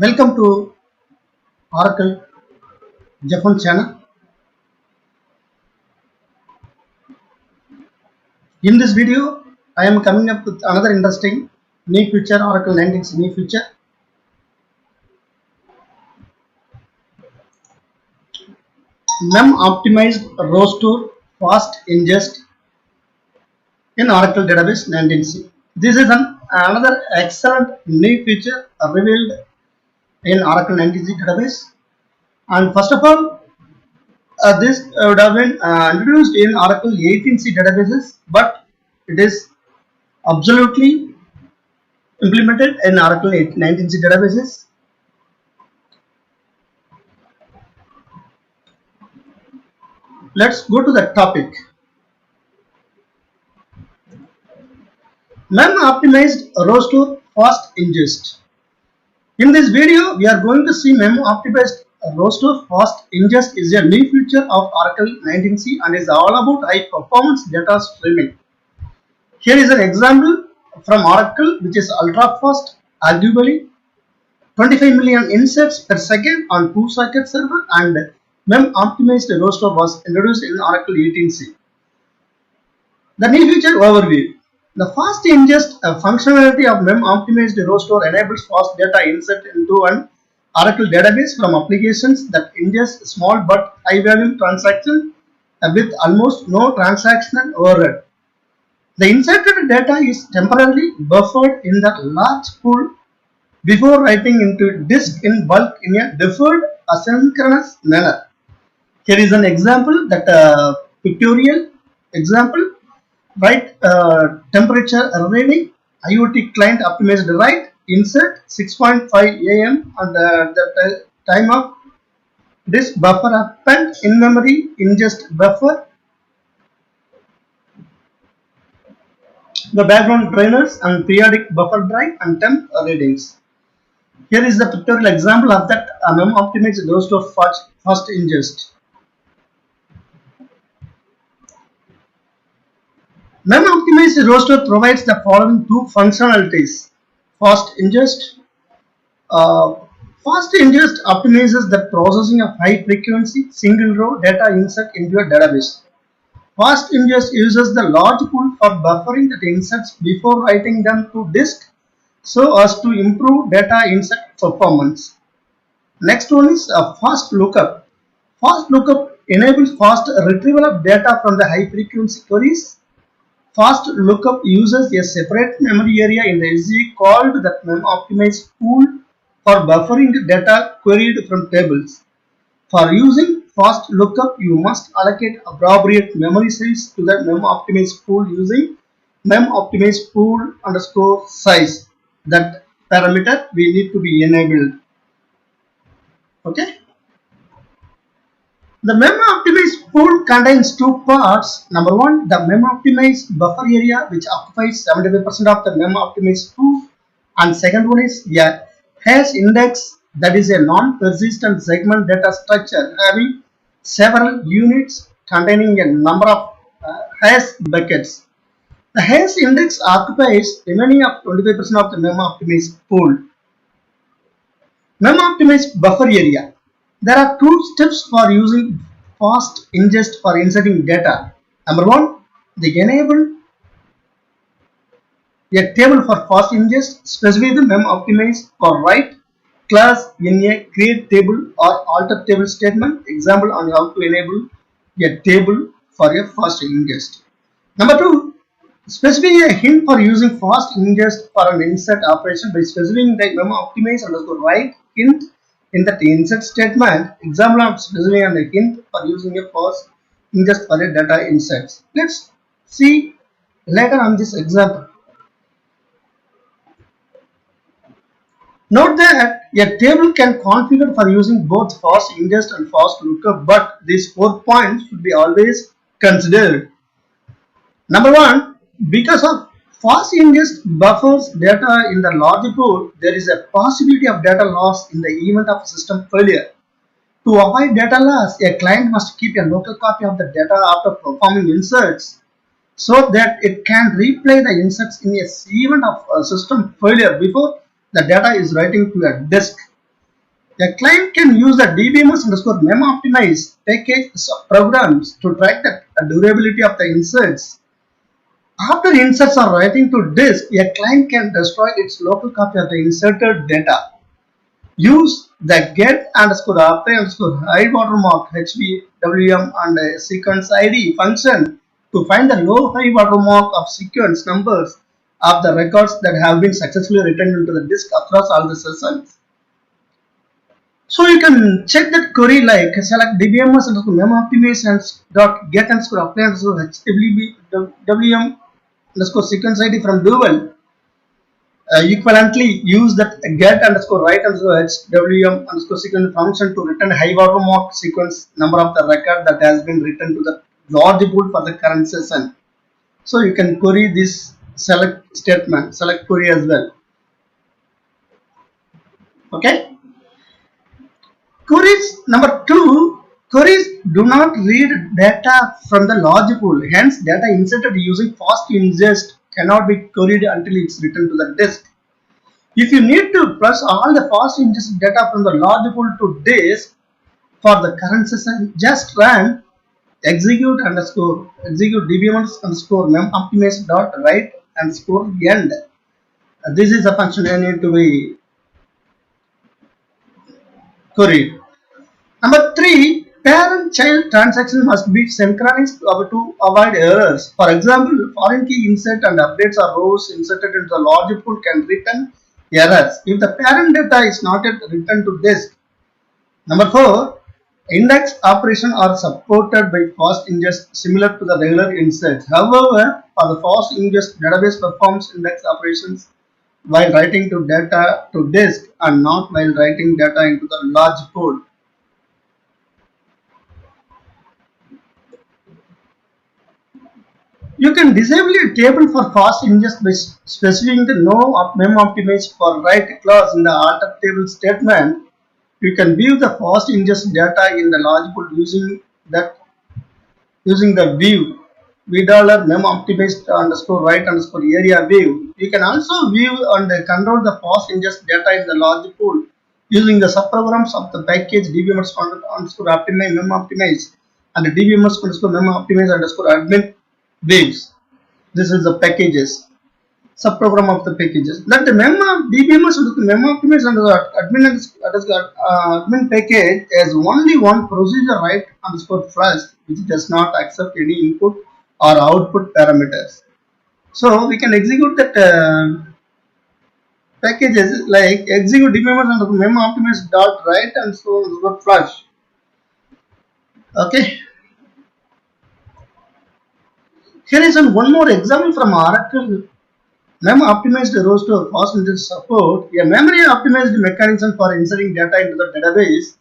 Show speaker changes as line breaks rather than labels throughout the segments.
Welcome to Oracle Japan channel. In this video, I am coming up with another interesting new feature, Oracle 19 new feature. MEM optimized row store fast ingest in Oracle database 19c. This is another excellent new feature revealed in Oracle 19c database. And first of all, this would have been introduced in Oracle 18c databases, but it is absolutely implemented in Oracle 19c databases. Let's go to the topic. MEM optimized row store fast ingest. In this video, we are going to see MEM optimized row store fast ingest is a new feature of Oracle 19c and is all about high performance data streaming. Here is an example from Oracle, which is ultra fast, arguably 25 million inserts per second on 2-socket server, and MEM optimized row store was introduced in Oracle 18c. The new feature overview. The fast ingest functionality of MEM optimized row store enables fast data insert into an Oracle database from applications that ingest small but high volume transactions with almost no transactional overhead. The inserted data is temporarily buffered in the large pool before writing into disk in bulk in a deferred asynchronous manner. Here is an example, that pictorial example. Write temperature reading, IoT client optimized write, insert 6:5 am and the time of disk buffer append, in memory ingest buffer, the background trainers and periodic buffer drive and temp readings. Here is the pictorial example of that MEM optimized row store fast ingest. MEM optimized row store provides the following two functionalities. Fast ingest. Fast ingest optimizes the processing of high frequency single row data insert into a database. Fast ingest uses the large pool for buffering the inserts before writing them to disk so as to improve data insert performance. Next one is a fast lookup. Fast lookup enables fast retrieval of data from the high frequency queries. Fast lookup uses a separate memory area in the SGE called the MEM optimized pool for buffering data queried from tables. For using fast lookup, you must allocate appropriate memory size to the MEM optimized pool using MEM optimized pool underscore size. That parameter we need to be enabled. Okay. The MEM optimized pool contains two parts. Number one, the MEM optimized buffer area, which occupies 75% of the MEM optimized pool, and second one is a hash index, that is a non-persistent segment data structure having several units containing a number of hash buckets. The hash index occupies remaining of 25% of the MEM optimized pool. MEM optimized buffer area. There are two steps for using fast ingest for inserting data. Number one, they enable a table for fast ingest. Specify the MEM optimized for write class in a create table or alter table statement. Example on how to enable a table for a fast ingest. Number two, specify a hint for using fast ingest for an insert operation by specifying the MEM optimized underscore write hint in the insert statement. Example of specifying a hint for using a fast ingest for a data inserts. Let's see later on this example. Note that a table can configure for using both fast ingest and fast lookup, but these 4 points should be always considered. Number one, because of fast ingest buffers data in the large pool, there is a possibility of data loss in the event of system failure. To avoid data loss, a client must keep a local copy of the data after performing inserts so that it can replay the inserts in a event of system failure before the data is writing to a disk. A client can use the DBMS underscore mem optimize package programs to track the durability of the inserts. After inserts are writing to disk, a client can destroy its local copy of the inserted data. Use the get underscore apply underscore high watermark HWM and sequence ID function to find the low high watermark of sequence numbers of the records that have been successfully written into the disk across all the sessions. So you can check that query like select dbms underscore mem optimize and dot get underscore apply underscore HWM underscore sequence ID from Dual. Equivalently, use that get underscore write underscore HWM underscore sequence function to return high watermark sequence number of the record that has been written to the large pool for the current session. So you can query this select statement, select query as well. Okay. Queries number 2. Queries do not read data from the large pool. Hence, data inserted using fast ingest cannot be queried until it's written to the disk. If you need to flush all the fast ingest data from the large pool to disk for the current session, just run execute dbms underscore mem optimize dot write underscore end. This is a function I need to be queried. Number 3, parent-child transaction must be synchronized to avoid errors. For example, foreign key insert and updates or rows inserted into the large pool can return errors if the parent data is not yet written to disk. Number 4, index operation are supported by fast ingest similar to the regular inserts. However, for the fast ingest, database performs index operations while writing to data to disk and not while writing data into the large pool. You can disable a table for fast ingest by specifying the no mem optimize for write clause in the alter table statement. You can view the fast ingest data in the large pool using the view $mem optimized underscore write underscore area view. You can also view and control the fast ingest data in the large pool using the subprograms of the package dbms underscore optimize mem optimize and dbms underscore mem optimize underscore admin waves. This is the packages, subprogram of the packages. That the mem dbms mem optimize and the admin package has only one procedure write underscore flash, which does not accept any input or output parameters. So we can execute that packages like execute dbms and mem optimize dot write and so on flash. Okay. Here is one more example from Oracle mem optimized rows to fast ingest support. A memory optimized mechanism for inserting data into the database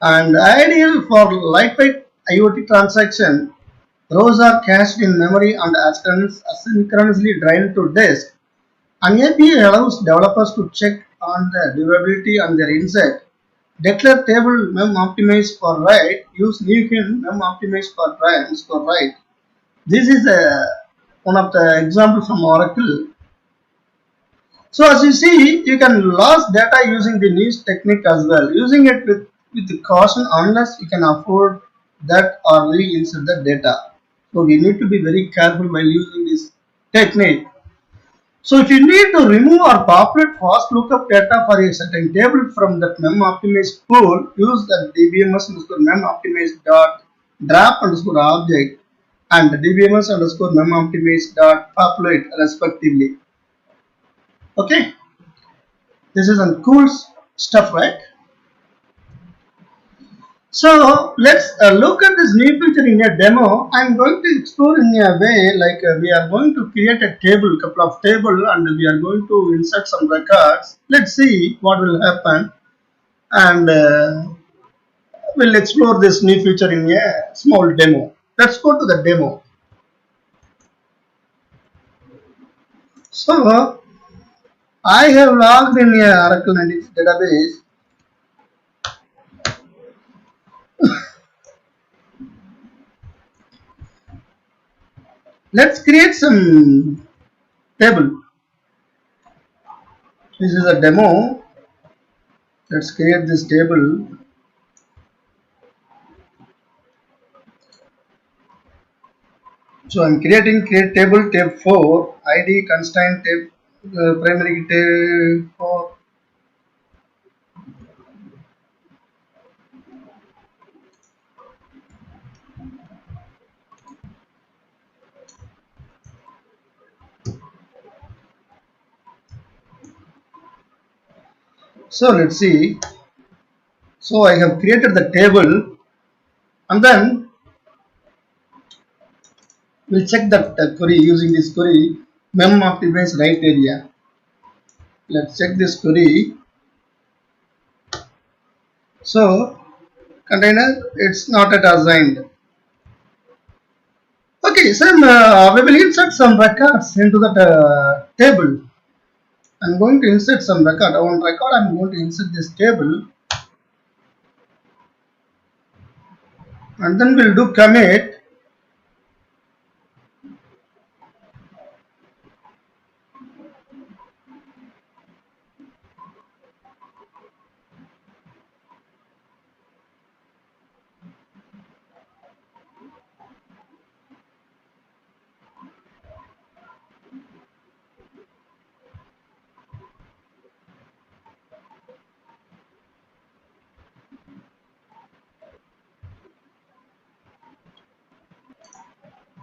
and ideal for lightweight IoT transaction. Rows are cached in memory and asynchronously drained to disk. An API allows developers to check on the durability on their insert. Declare table mem optimize for write. Use new mem optimize for write. This is one of the examples from Oracle. So as you see, you can lose data using the niche technique as well. Using it with caution unless you can afford that or reinsert the data. So we need to be very careful while using this technique. So if you need to remove or populate fast lookup data for a certain table from that mem optimized pool, use the dbms underscore mem optimized dot drop underscore object and dbms underscore mem optimized dot populate respectively. Okay, this is some cool stuff, right? So let's look at this new feature in a demo. I'm going to explore in a way like we are going to create a table, couple of table, and we are going to insert some records. Let's see what will happen, and we'll explore this new feature in a small demo. Let's go to the demo. So I have logged in a Oracle Analytics database. Let's create some table. This is a demo. let's create this table. So I'm create table tab 4 id constraint tab primary tab 4. So let's see. So I have created the table, and then we'll check that query using this query mem optimize right area. Let's check this query. So container, it's not yet assigned. Okay, so we will insert some records into that table. I'm going to insert some record. On record, I'm going to insert this table, and then we'll do commit.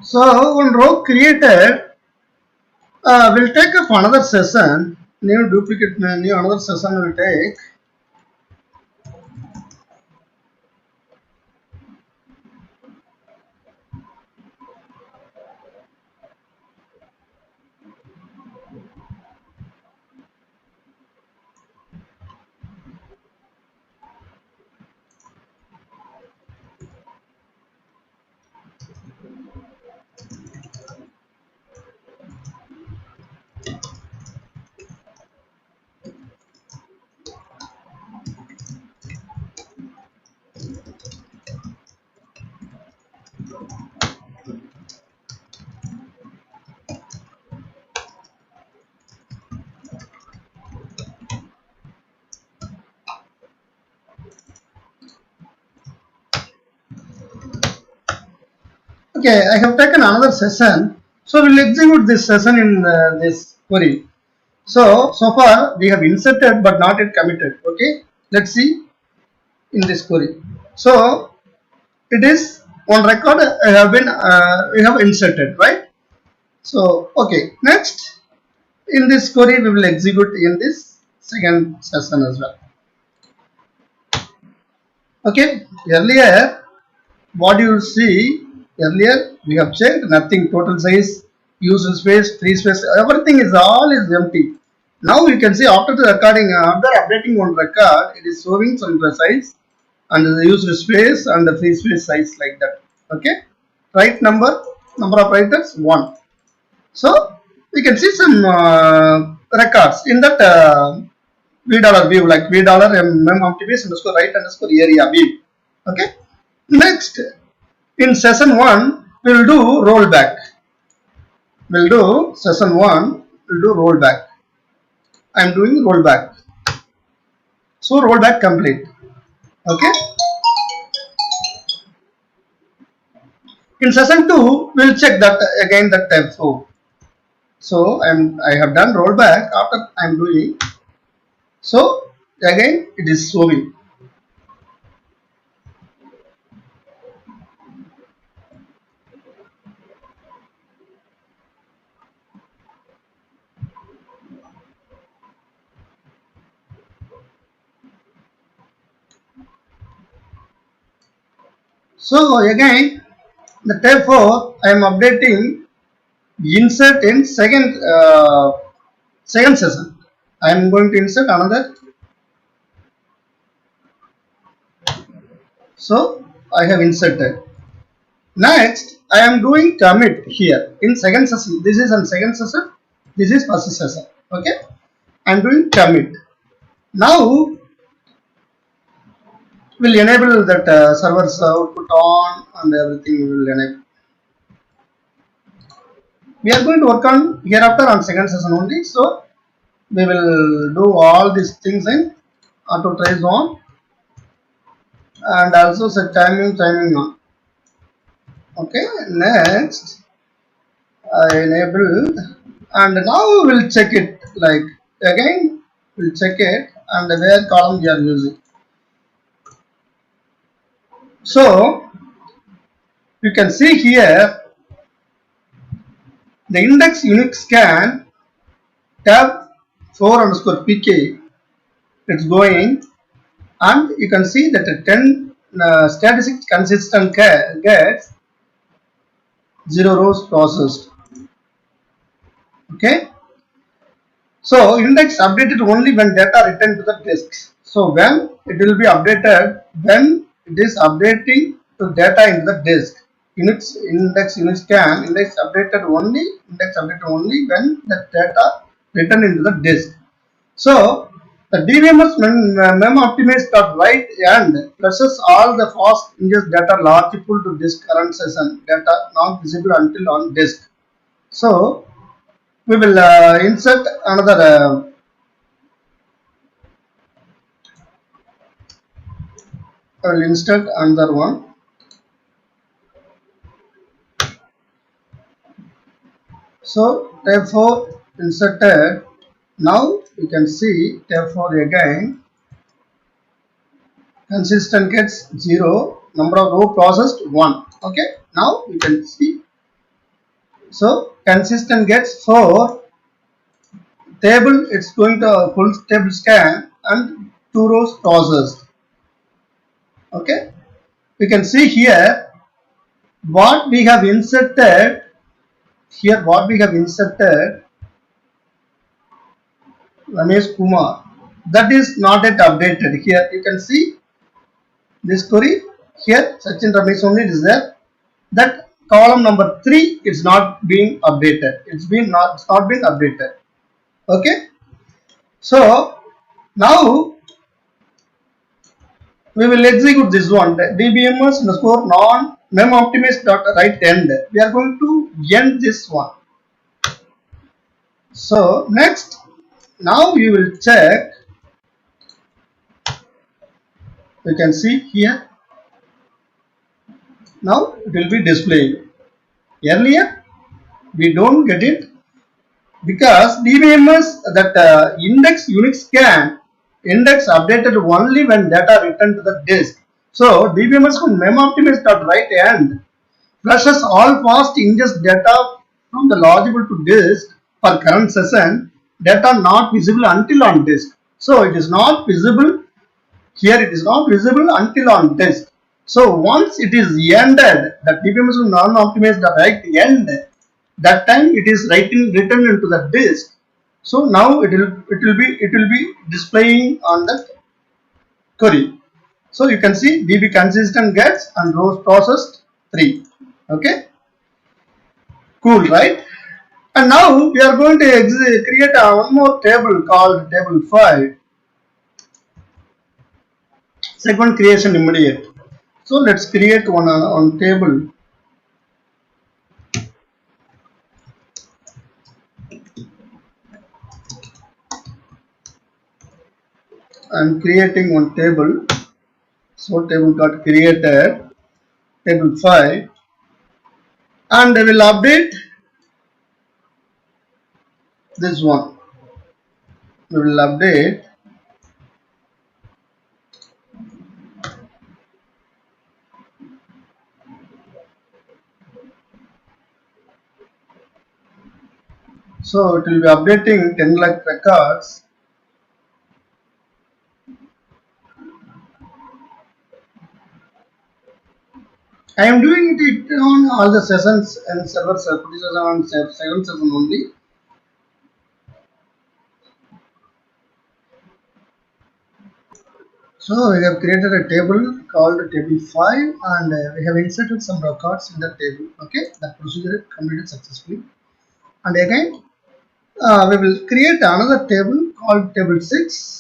So one row created, we'll take up another session. New duplicate, new another session will take. Okay, I have taken another session. So we'll execute this session in this query. So far we have inserted but not yet committed. Okay, let's see in this query. So it is one record have been we have inserted, right? So okay, next in this query we will execute in this second session as well. Okay, earlier what you see, earlier we have checked nothing, total size, user space, free space, everything is all is empty. Now you can see after the recording, after updating one record, it is showing some size and the user space and the free space size like that. Okay, right number of writers 1. So we can see some records in that v view, like v mem optimize underscore right underscore area view. Okay, next in session 1 we'll do rollback. We'll do session 1, we'll do rollback. I'm doing rollback. So rollback complete. Okay. In session 2, we'll check that again that tab 4. So I have done rollback after I'm doing. So again it is showing. So again the tab 4 I am updating insert in second session. I am going to insert another. So I have inserted. Next I am doing commit here in second session. This is on second session. This is first session. Okay. I am doing commit. Now we'll enable that server's output on and everything will enable. We are going to work on hereafter on second session only. So we will do all these things in auto trace on, and also set timing on. Okay, next I enable, and now we'll check it, like again we'll check it and where column we are using. So you can see here the index unique scan tab 4 underscore pk, it's going, and you can see that a 10 statistic consistent gets 0 rows processed. Okay, so index updated only when data returned to the disk. So when it will be updated, when it is updating to data into the disk. Index scan index updated only when the data returned into the disk. So the DBMS mem optimize.write end flushes all the fast ingest data largely to disk current session data not visible until on disk. So we will insert another I will insert another one. So tab 4 inserted. Now you can see tab 4 again. Consistent gets 0. Number of row processed 1. Okay. Now you can see. So consistent gets 4. Table it's going to full table scan and 2 rows processed. Okay. You can see here what we have inserted. Here what we have inserted, Ramesh Kumar, that is not yet updated. Here you can see this query. Here Sachin Ramesh only is there. That column number 3 is not being updated. It's not being updated. Okay. So now we will execute this one. DBMS underscore non mem optimist dot write end. We are going to end this one. So next, now we will check. You can see here. Now it will be displayed. Earlier we don't get it because DBMS that index unique scan index updated only when data returned to the disk. So DBMS memoptimist.write end flushes all fast ingest data from the logical to disk for current session data not visible until on disk. So it is not visible here. It is not visible until on disk. So once it is ended, the DBMS will non-optimize the right end. That time it is written into the disk. So now it will be displaying on the query. So you can see DB consistent gets and rows processed 3. Okay, cool, right? And now we are going to create one more table called table 5. Segment creation immediate. So let's create one on table. I'm creating one table. So table got created, table 5, and I will update this one. We will update so it will be updating 10 lakh records. I am doing it on all the sessions and server session on 7 session only. So we have created a table called table 5 and we have inserted some records in the table. Okay, the procedure is completed successfully. And again we will create another table called table 6.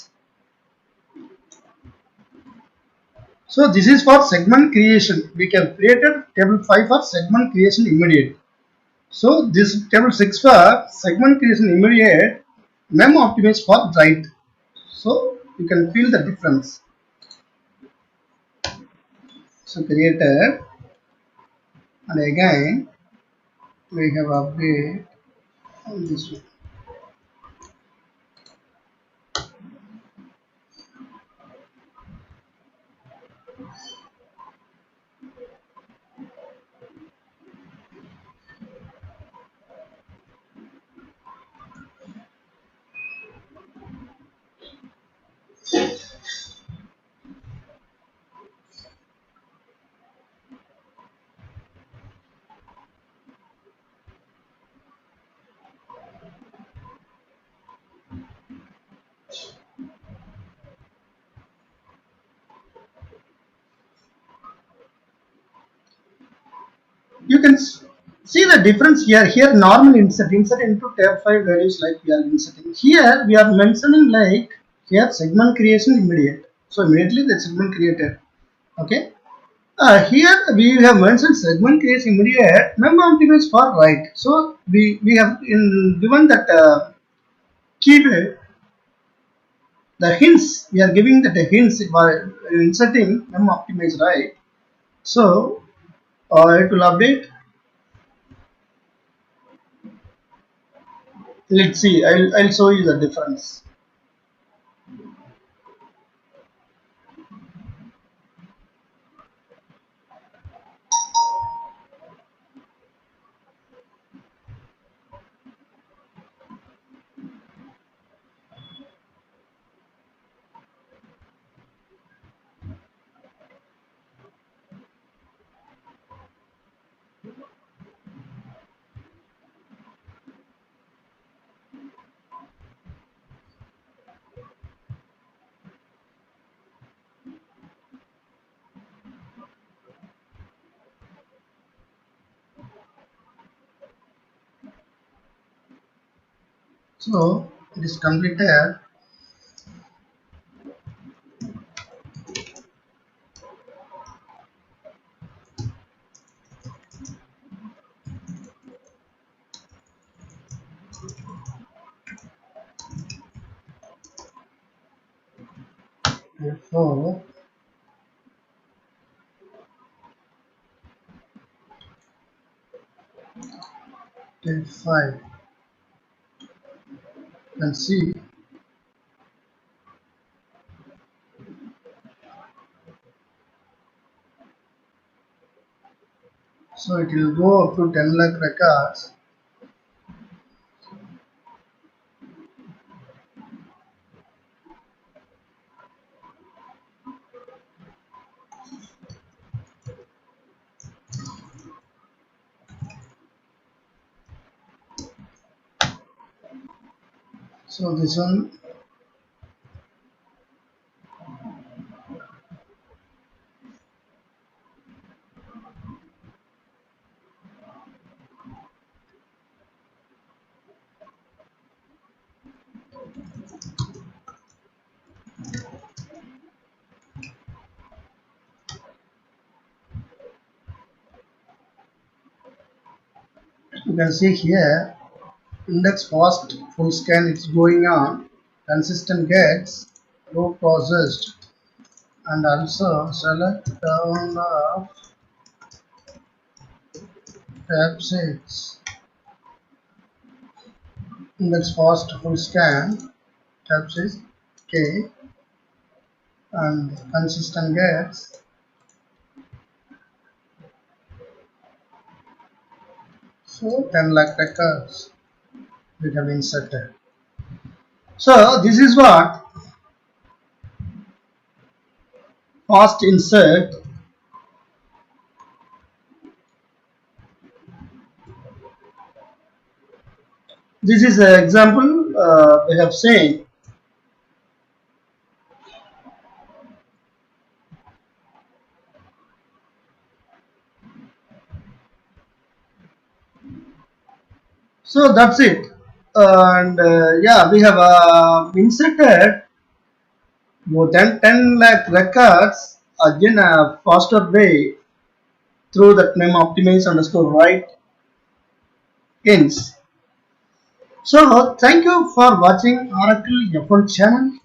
So this is for segment creation. We have created table 5 for segment creation immediate. So this table 6 for segment creation immediate mem optimize for write. So you can feel the difference. So created, and again we have update on this one. You can see the difference here. Here normal insert into tab 5 values, like we are inserting. Here we are mentioning like here segment creation immediate. So immediately the segment created. Okay. Here we have mentioned segment creation immediate, mem optimize for right. So we have given that keyword, the hints. We are giving that hints by inserting mem optimize right. So it will update. Let's see. I'll show you the difference. So it is completed. Therefore, tab 5 and see. So it will go up to 10 lakh records. So this one, you can see here, index fast full scan, it's going on, consistent gets, row processed, and also select down of tab 6, index fast full scan, tab 6, K, and consistent gets. So 10 lakh records we have inserted. So this is what fast insert. This is an example we have seen. So that's it. And yeah, we have inserted more than 10 lakh records again a faster way through that name optimize underscore right ins. So thank you for watching Oracle F1 channel.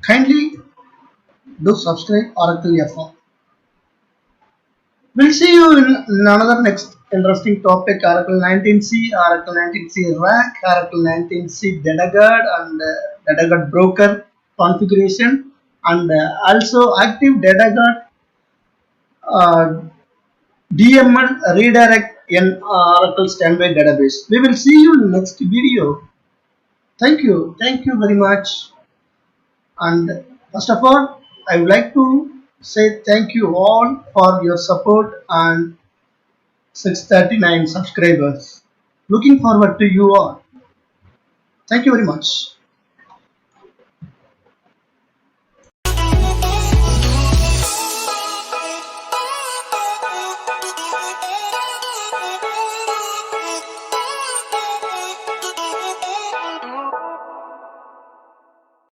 Kindly do subscribe Oracle FM. We'll see you in another next interesting topic, Oracle 19C, Oracle 19C Rack, Oracle 19C DataGuard and DataGuard Broker configuration, and also active DataGuard uh, DML redirect in Oracle standby database. We will see you in next video. Thank you very much. And first of all, I would like to say thank you all for your support and 639 subscribers. Looking forward to you all. Thank you very much.